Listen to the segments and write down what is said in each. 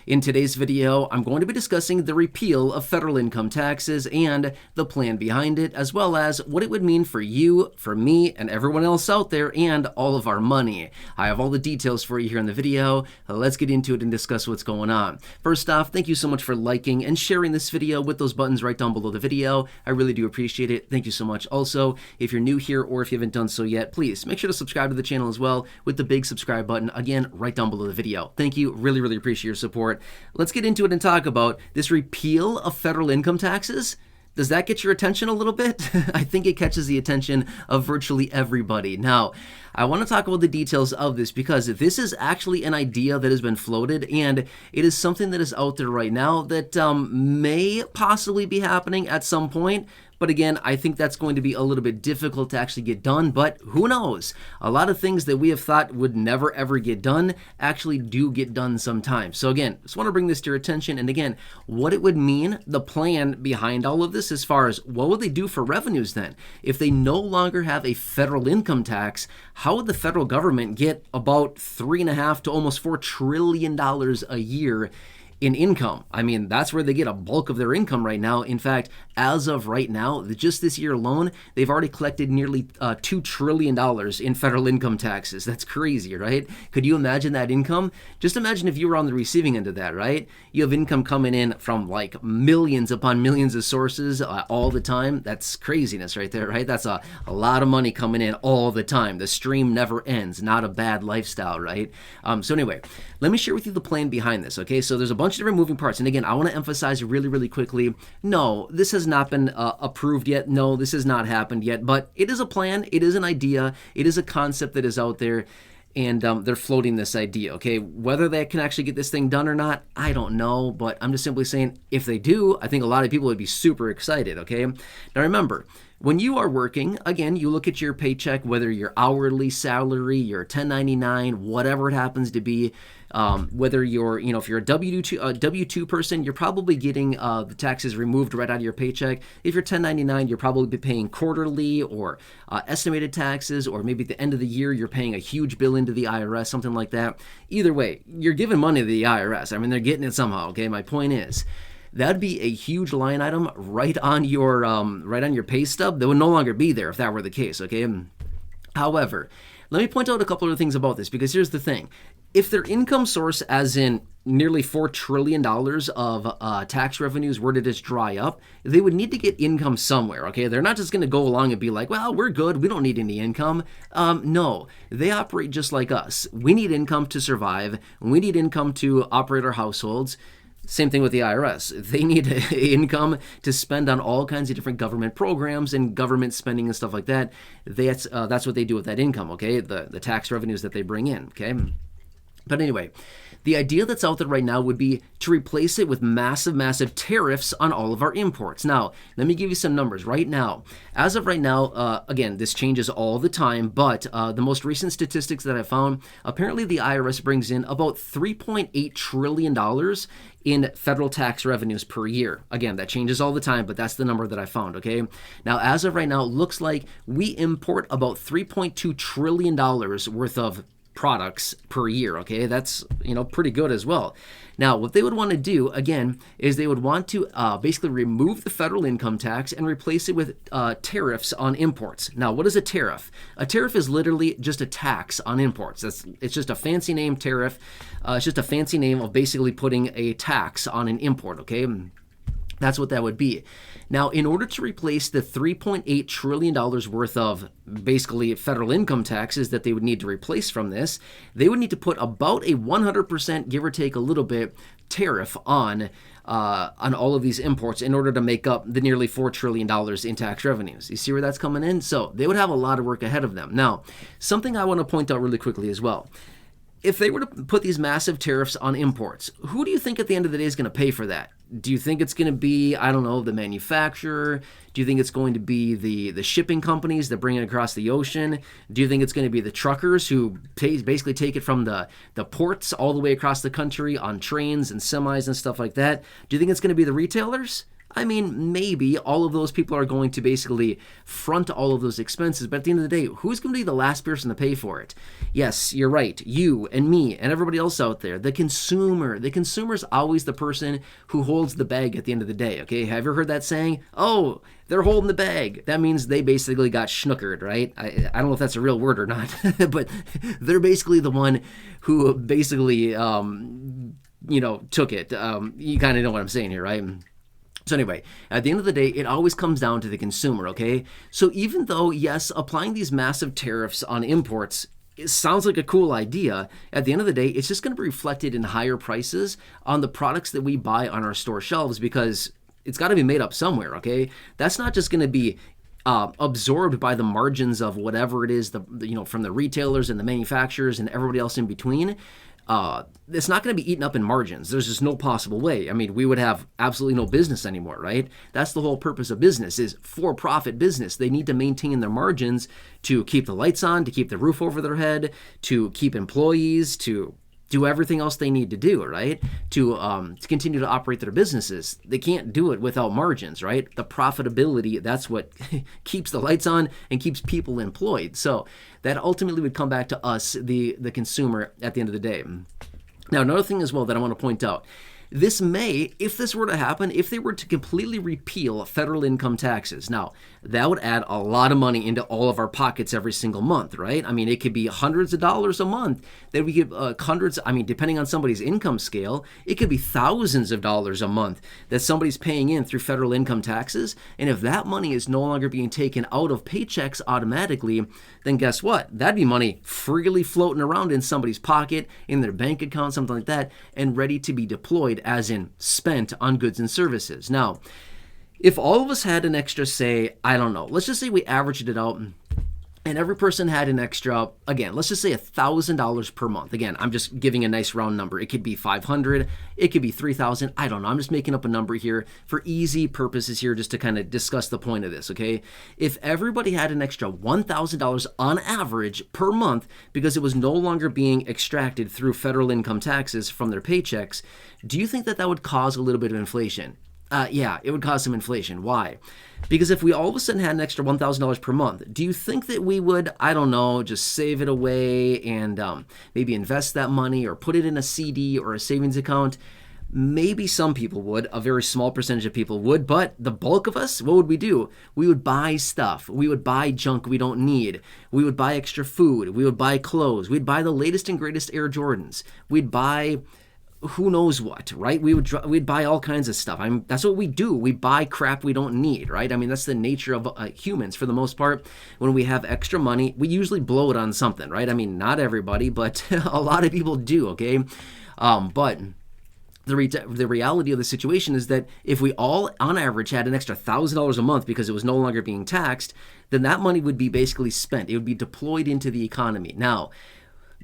In today's video, I'm going to be discussing the repeal of federal income taxes and the plan behind it, as well as what it would mean for you, for me, and everyone else out there, and all of our money. I have all the details for you here in the video. Let's get into it and discuss what's going on. First off, thank you so much for liking and sharing this video with those buttons right down below the video. I really do appreciate it. Thank you so much. Also, if you're new here or if you haven't done so yet, please make sure to subscribe to the channel as well with the big subscribe button, again, right down below the video. Thank you. Really appreciate your support. Let's get into it and talk about this repeal of federal income taxes. Does that get your attention a little bit? I think it catches the attention of virtually everybody. Now, I want to talk about the details of this because this is actually an idea that has been floated, and it is something that is out there right now that may possibly be happening at some point. But again, I think that's going to be a little bit difficult to actually get done, but who knows? A lot of things that we have thought would never ever get done actually do get done sometimes. So again, just want to bring this to your attention. And again, what it would mean, the plan behind all of this as far as what would they do for revenues then? If they no longer have a federal income tax, how would the federal government get about $3.5 to almost $4 trillion a year in income? I mean, that's where they get a bulk of their income right now. In fact, as of right now, just this year alone, they've already collected nearly $2 trillion in federal income taxes. That's crazy, right? Could you imagine that income? Just imagine if you were on the receiving end of that, right? You have income coming in from like millions upon millions of sources all the time. That's craziness right there, right? That's a lot of money coming in all the time. The stream never ends. Not a bad lifestyle, right? So anyway, let me share with you the plan behind this, okay? So there's a bunch of different moving parts. And again, I want to emphasize really quickly, no, this has not been approved yet. No, this has not happened yet, but it is a plan. It is an idea. It is a concept that is out there, and they're floating this idea, okay? Whether they can actually get this thing done or not, I don't know, but I'm just simply saying if they do, I think a lot of people would be super excited, okay? Now remember, when you are working, again, you look at your paycheck, whether your hourly salary, your 1099, whatever it happens to be, whether you're, if you're a W-2 person, you're probably getting the taxes removed right out of your paycheck. If you're 1099, you're probably paying quarterly or estimated taxes, or maybe at the end of the year, you're paying a huge bill into the IRS, something like that. Either way, you're giving money to the IRS. I mean, they're getting it somehow, okay? My point is, that'd be a huge line item right on your pay stub that would no longer be there if that were the case, okay? However, let me point out a couple of things about this, because here's the thing. If their income source, as in nearly $4 trillion of tax revenues, were to just dry up, they would need to get income somewhere, okay? They're not just going to go along and be like, well, we're good, we don't need any income. No, they operate just like us. We need income to survive. We need income to operate our households. Same thing with the IRS. They need income to spend on all kinds of different government programs and government spending and stuff like that. That's what they do with that income, okay? The tax revenues that they bring in, okay? But anyway, the idea that's out there right now would be to replace it with massive tariffs on all of our imports. Now, let me give you some numbers right now. As of right now, again, this changes all the time, but the most recent statistics that I found, apparently the IRS brings in about $3.8 trillion in federal tax revenues per year. Again, that changes all the time, but that's the number that I found, okay? Now, as of right now, it looks like we import about $3.2 trillion worth of products per year, okay? That's, pretty good as well. Now, what they would want to do, again, is they would want to basically remove the federal income tax and replace it with tariffs on imports. Now, what is a tariff? A tariff is literally just a tax on imports. It's just a fancy name, tariff. It's just a fancy name of basically putting a tax on an import, okay? That's what that would be. Now, in order to replace the $3.8 trillion worth of basically federal income taxes that they would need to replace from this, they would need to put about a 100%, give or take a little bit, tariff on all of these imports in order to make up the nearly $4 trillion in tax revenues. You see where that's coming in? So they would have a lot of work ahead of them. Now, something I want to point out really quickly as well. If they were to put these massive tariffs on imports, who do you think at the end of the day is going to pay for that? Do you think it's going to be, I don't know, the manufacturer? Do you think it's going to be the shipping companies that bring it across the ocean? Do you think it's going to be the truckers who basically take it from the ports all the way across the country on trains and semis and stuff like that? Do you think it's going to be the retailers? I mean, maybe all of those people are going to basically front all of those expenses, but at the end of the day, who's going to be the last person to pay for it? Yes, you're right. You and me and everybody else out there, the consumer. The consumer is always the person who holds the bag at the end of the day, okay? Have you ever heard that saying? Oh, they're holding the bag. That means they basically got schnookered, right? I don't know if that's a real word or not, but they're basically the one who basically, took it. You kind of know what I'm saying here, right? So anyway, at the end of the day, it always comes down to the consumer, okay? So even though, yes, applying these massive tariffs on imports, it sounds like a cool idea, at the end of the day, it's just going to be reflected in higher prices on the products that we buy on our store shelves because it's got to be made up somewhere, okay? That's not just going to be absorbed by the margins of whatever it is, from the retailers and the manufacturers and everybody else in between. It's not going to be eaten up in margins. There's just no possible way. I mean, we would have absolutely no business anymore, right? That's the whole purpose of business is for-profit business. They need to maintain their margins to keep the lights on, to keep the roof over their head, to keep employees, to do everything else they need to do, right? To continue to operate their businesses. They can't do it without margins, right? The profitability, that's what keeps the lights on and keeps people employed. So that ultimately would come back to us, the consumer, at the end of the day. Now, another thing as well that I want to point out, this may, if this were to happen, if they were to completely repeal federal income taxes. Now, that would add a lot of money into all of our pockets every single month, right? I mean, it could be hundreds of dollars a month that we give hundreds, I mean, depending on somebody's income scale, it could be thousands of dollars a month that somebody's paying in through federal income taxes. And if that money is no longer being taken out of paychecks automatically, then guess what? That'd be money freely floating around in somebody's pocket, in their bank account, something like that, and ready to be deployed, as in spent on goods and services. Now, if all of us had an extra, say, I don't know, let's just say we averaged it out and every person had an extra, again, let's just say $1,000 per month. Again, I'm just giving a nice round number. It could be 500, it could be 3,000. I don't know. I'm just making up a number here for easy purposes here, just to kind of discuss the point of this, okay? If everybody had an extra $1,000 on average per month because it was no longer being extracted through federal income taxes from their paychecks, do you think that that would cause a little bit of inflation? Yeah, it would cause some inflation. Why? Because if we all of a sudden had an extra $1,000 per month, do you think that we would, I don't know, just save it away and maybe invest that money or put it in a CD or a savings account? Maybe some people would, a very small percentage of people would, but the bulk of us, what would we do? We would buy stuff. We would buy junk we don't need. We would buy extra food. We would buy clothes. We'd buy the latest and greatest Air Jordans. We'd buy who knows what, right? We'd buy all kinds of stuff. That's what we do. We buy crap we don't need, right? I mean, that's the nature of humans for the most part. When we have extra money, we usually blow it on something, right? I mean, not everybody, but a lot of people do, okay? But the reality of the situation is that if we all, on average, had an extra $1,000 a month because it was no longer being taxed, then that money would be basically spent. It would be deployed into the economy. Now,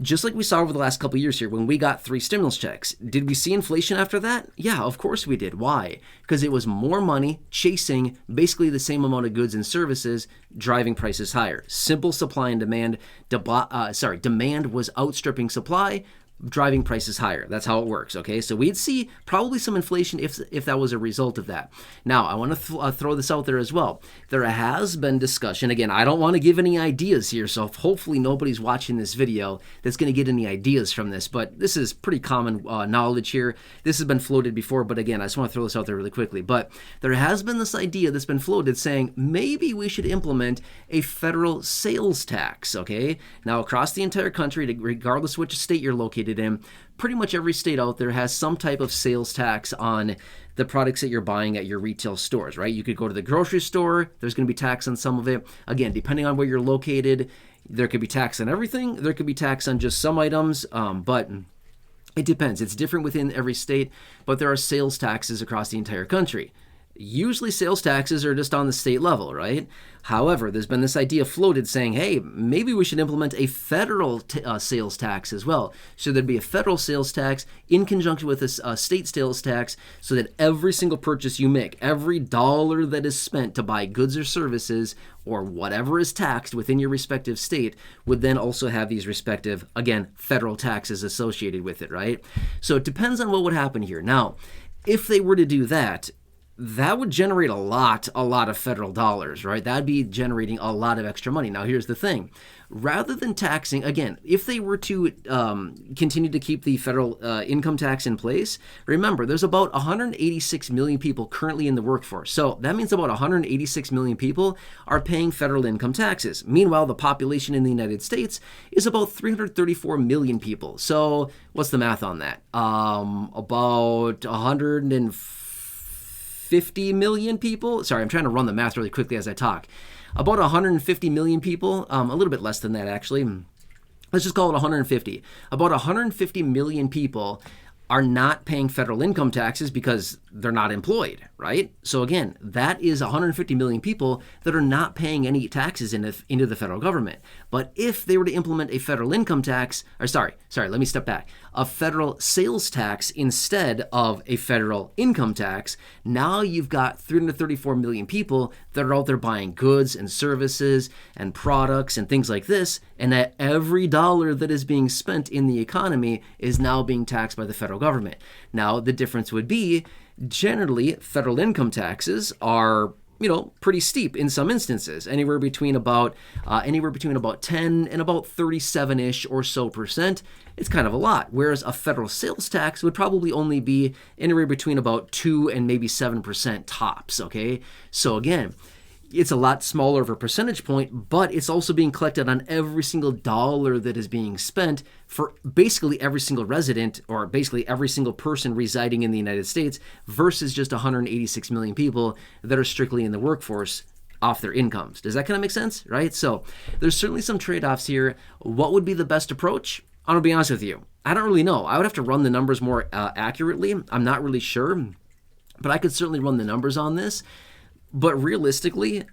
just like we saw over the last couple of years here, when we got 3 stimulus checks, did we see inflation after that? Yeah, of course we did. Why? Because it was more money chasing basically the same amount of goods and services, driving prices higher. Simple supply and demand. Demand was outstripping supply, driving prices higher. That's how it works, okay? So we'd see probably some inflation if that was a result of that. Now, I want to throw this out there as well. There has been discussion. Again, I don't want to give any ideas here, so hopefully nobody's watching this video that's going to get any ideas from this, but this is pretty common knowledge here. This has been floated before, but again, I just want to throw this out there really quickly. But there has been this idea that's been floated saying maybe we should implement a federal sales tax, okay? Now, across the entire country, regardless of which state you're located in, pretty much every state out there has some type of sales tax on the products that you're buying at your retail stores, right? You could go to the grocery store, there's going to be tax on some of it. Again, depending on where you're located, there could be tax on everything. There could be tax on just some items, but it depends. It's different within every state, but there are sales taxes across the entire country. Usually sales taxes are just on the state level, right? However, there's been this idea floated saying, hey, maybe we should implement a federal sales tax as well. So there'd be a federal sales tax in conjunction with a state sales tax so that every single purchase you make, every dollar that is spent to buy goods or services or whatever is taxed within your respective state would then also have these respective, again, federal taxes associated with it, right? So it depends on what would happen here. Now, if they were to do that, that would generate a lot of federal dollars, right? That'd be generating a lot of extra money. Now, here's the thing. Rather than taxing, again, if they were to continue to keep the federal income tax in place, remember, there's about 186 million people currently in the workforce. So that means about 186 million people are paying federal income taxes. Meanwhile, the population in the United States is about 334 million people. So what's the math on that? About 150 million people. Sorry, I'm trying to run the math really quickly as I talk. About 150 million people, a little bit less than that actually. Let's just call it 150. About 150 million people are not paying federal income taxes because they're not employed, right? So again, that is 150 million people that are not paying any taxes into the federal government. But if they were to implement a federal income tax, or sorry, let me step back, a federal sales tax instead of a federal income tax, now you've got 334 million people that are out there buying goods and services and products and things like this, and that every dollar that is being spent in the economy is now being taxed by the federal government. Now, the difference would be, generally, federal income taxes are, pretty steep in some instances, anywhere between about 10 and about 37-ish or so percent. It's kind of a lot. Whereas a federal sales tax would probably only be anywhere between about 2 and maybe 7% tops. Okay, so again, it's a lot smaller of a percentage point, but it's also being collected on every single dollar that is being spent for basically every single resident or basically every single person residing in the United States versus just 186 million people that are strictly in the workforce off their incomes. Does that kind of make sense, right? So there's certainly some trade-offs here. What would be the best approach? I'm going to be honest with you. I don't really know. I would have to run the numbers more accurately. I'm not really sure, but I could certainly run the numbers on this. But realistically,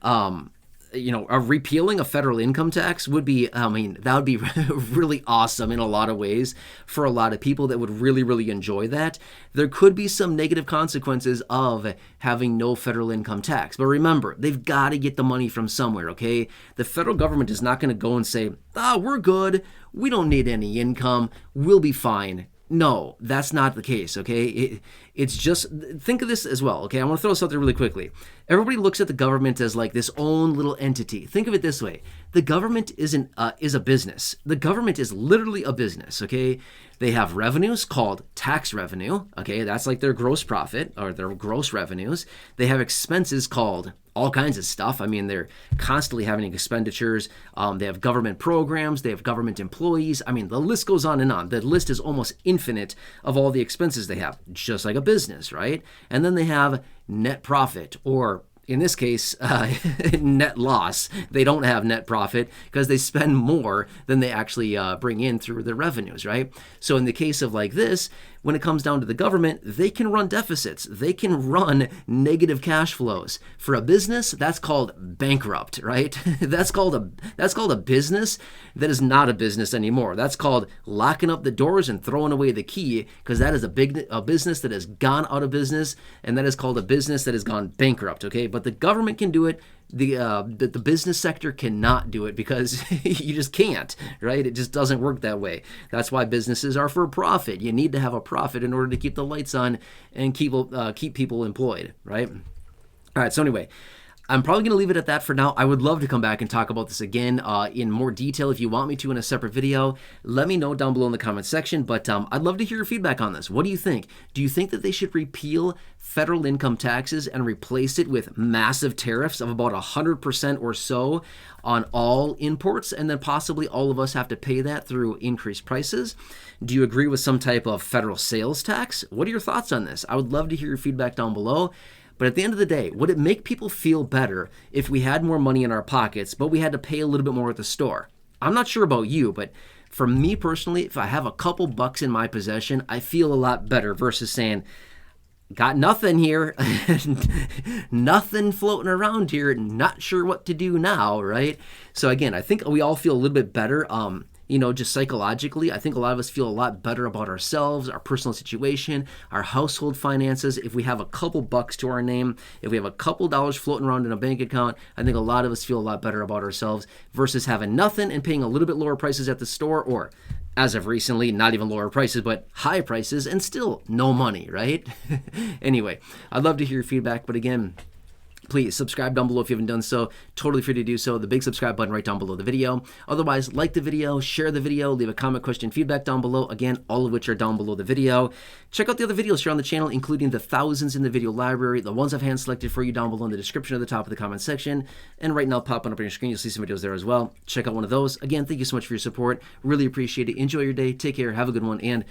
repealing a federal income tax would be, that would be really awesome in a lot of ways for a lot of people that would really, really enjoy that. There could be some negative consequences of having no federal income tax. But remember, they've got to get the money from somewhere, okay? The federal government is not going to go and say, we're good. We don't need any income. We'll be fine. No, that's not the case, okay? It's just, think of this as well, okay? I want to throw something really quickly. Everybody looks at the government as like this own little entity. Think of it this way. The government is a business. The government is literally a business, okay? They have revenues called tax revenue, okay? That's like their gross profit or their gross revenues. They have expenses called all kinds of stuff. I mean, they're constantly having expenditures. They have government programs. They have government employees. I mean, the list goes on and on. The list is almost infinite of all the expenses they have, just like a business, right? And then they have net profit, or in this case, net loss. They don't have net profit because they spend more than they actually bring in through their revenues, right? So in the case of like this, when it comes down to the government, they can run deficits. They can run negative cash flows. For a business, that's called bankrupt, right? That's called a business that is not a business anymore. That's called locking up the doors and throwing away the key, because that is a business that has gone out of business, and that is called a business that has gone bankrupt, okay? But the government can do it. The business sector cannot do it because you just can't, right? It just doesn't work that way. That's why businesses are for profit. You need to have a profit in order to keep the lights on and keep people employed, right? All right, so anyway, I'm probably going to leave it at that for now. I would love to come back and talk about this again in more detail if you want me to in a separate video. Let me know down below in the comment section, but I'd love to hear your feedback on this. What do you think? Do you think that they should repeal federal income taxes and replace it with massive tariffs of about 100% or so on all imports, and then possibly all of us have to pay that through increased prices? Do you agree with some type of federal sales tax? What are your thoughts on this? I would love to hear your feedback down below. But at the end of the day, would it make people feel better if we had more money in our pockets, but we had to pay a little bit more at the store? I'm not sure about you, but for me personally, if I have a couple bucks in my possession, I feel a lot better versus saying, got nothing here, nothing floating around here, not sure what to do now, right? So again, I think we all feel a little bit better, just psychologically. I think a lot of us feel a lot better about ourselves, our personal situation, our household finances. If we have a couple bucks to our name, if we have a couple dollars floating around in a bank account, I think a lot of us feel a lot better about ourselves versus having nothing and paying a little bit lower prices at the store, or as of recently, not even lower prices, but high prices and still no money, right? Anyway, I'd love to hear your feedback, but again, please subscribe down below if you haven't done so. Totally free to do so. The big subscribe button right down below the video. Otherwise, like the video, share the video, leave a comment, question, feedback down below. Again, all of which are down below the video. Check out the other videos here on the channel, including the thousands in the video library, the ones I've hand selected for you down below in the description at the top of the comment section. And right now, popping up on your screen, you'll see some videos there as well. Check out one of those. Again, thank you so much for your support. Really appreciate it. Enjoy your day. Take care. Have a good one. And